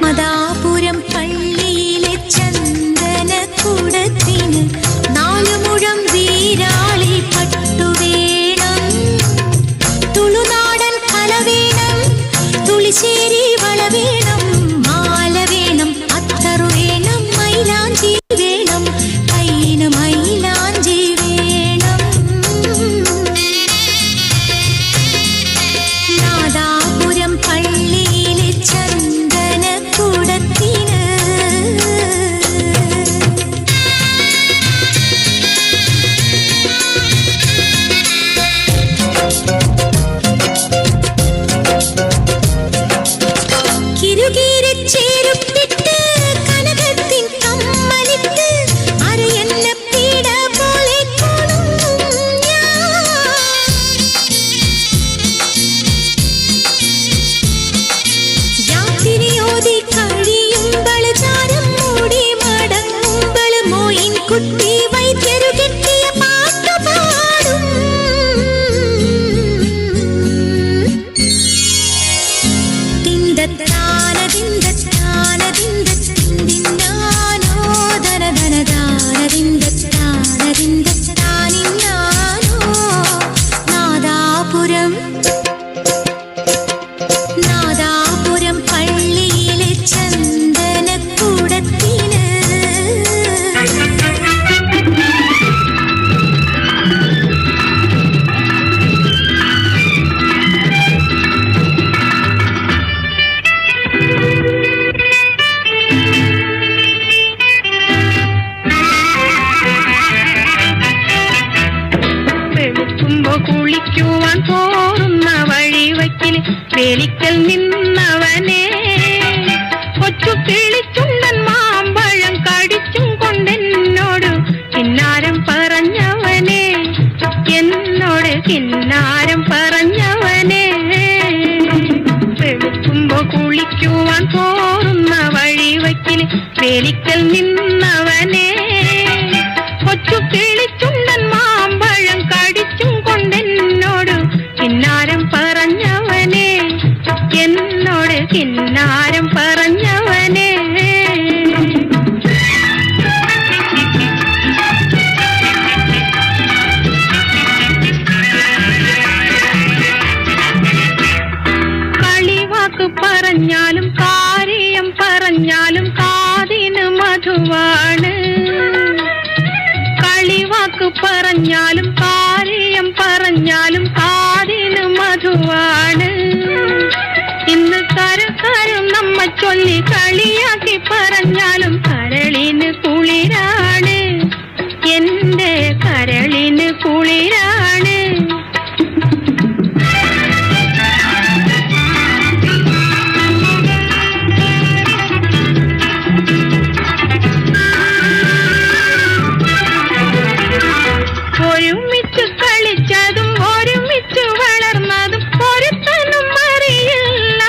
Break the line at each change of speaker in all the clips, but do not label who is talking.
മദാപുരം പള്ളിയിലെ ചന്ദനക്കുടത്തിന് 4 മുഴം വീരാളി പട്ടുവേണം, തുളുനാടൻ കല വേണം, തുളിശ്ശേരി വള വേണം, മാല വേണം, അത്തറു വേണം, മൈലാഞ്ചി വേണം, കൈന് മൈലാഞ്ചി വേണം. നാദാപുരം പള്ളിയിലെ ചന്ദനക്കുടത്തിന് കിരുകിരച്ചേരുപ്പിട്ട് കനകത്തിൻ കമ്മലിട്ട് അരയന്ന പീഡ പോലെ കൊളുങ്ങും ഞാൻ. യാത്തിരിയോതി കഴിയുമ്പോൾ ചാരം മൂടി മടങ്ങുമ്പോൾ മോയിൻ കുട്ടി വൈദ്യരു കെട്ടിയ പാട്ടു പാടും. തിന്തത്താന തിന്തത്താന തിന്തത്തിന്തിന്നാനോ ധന ധന ധാന തിന്തത്താന തിന്തത്താനിന്നാനോ. നാദാപുരം നാദാപുരം പള്ളിയിലെ ചന്ദനക്കുടത്തിന്
വെളുക്കുമ്പോ കുളിക്കുവാൻ പോറുന്ന വഴിവയ്ക്കിൽ വേലിക്കൽ നിന്നവനെ, കൊച്ചു കിളിച്ചുണ്ടൻ മാമ്പഴം കടിച്ചും കൊണ്ടെന്നോട് കിന്നാരം പറഞ്ഞവനെ, എന്നോട് കിന്നാരം പറഞ്ഞവനെ. വെളുക്കുമ്പോ കുളിക്കുവാൻ പോറുന്ന വഴിവയ്ക്കിൽ വേലിക്കൽ നിന്നവനെ, കൊച്ചു കിളിച്ചുണ്ടൻ മാമ്പഴം കടിച്ചും കൊണ്ടെന്നോട് കിന്നാരം പറഞ്ഞവനെ, എന്നോട് കിന്നാരം പറഞ്ഞവനെ. കളിവാക്ക് പറഞ്ഞാലും കാര്യം പറഞ്ഞാലും കാതിന് മധുവാണ്. കളിവാക്ക് പറഞ്ഞാലും കാര്യം പറഞ്ഞാലും കാതിന് മധുവാണ്. ഇന്ന് കരക്കാരും നമ്മ ചൊല്ലി കളിയാക്കി പറഞ്ഞാലും കരളിന് കുളിരാണ്, എന്റെ കരളിന് കുളിരാണ്. ഒരുമിച്ച് കളിച്ചതും ഒരുമിച്ച് വളർന്നതും ഒരുത്തനും അറിയില്ല.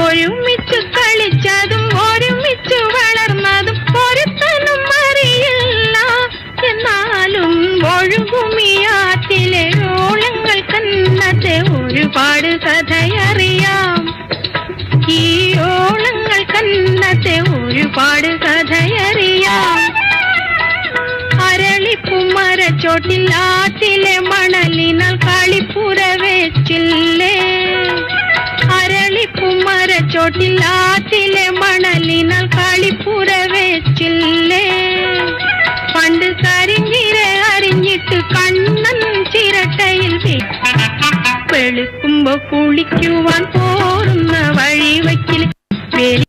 ഒരുമിച്ച് കളിച്ചതും ഒരുമിച്ച് വളർന്നതും ഒരുത്തനും അറിയില്ല. എന്നാലും ഒഴുകുമിയാറ്റിലെ ഓളങ്ങൾ കന്നത്തെ ഒരുപാട് കഥയറിയാം. ഈ ഓളങ്ങൾ കന്നത്തെ ഒരുപാട് കഥയറിയാം. അരളിപ്പുമരച്ചോട്ടിൽ ആറ്റിലെ മണലിനാൽ കളിപ്പുര വെച്ചില്ലേ. അരളിപ്പുമരച്ചോട്ടിൽ ആറ്റിലെ മണലിനാൽ കളിപ്പുര വെച്ചില്ലേ. പണ്ട് കരിഞ്ഞിര അറിഞ്ഞിട്ട് കണ്ണൻ ചിരട്ടയിൽ വെളുക്കുമ്പോ കുളിക്കുവാൻ പോറുന്ന വഴിവയ്ക്കിൽ വേലി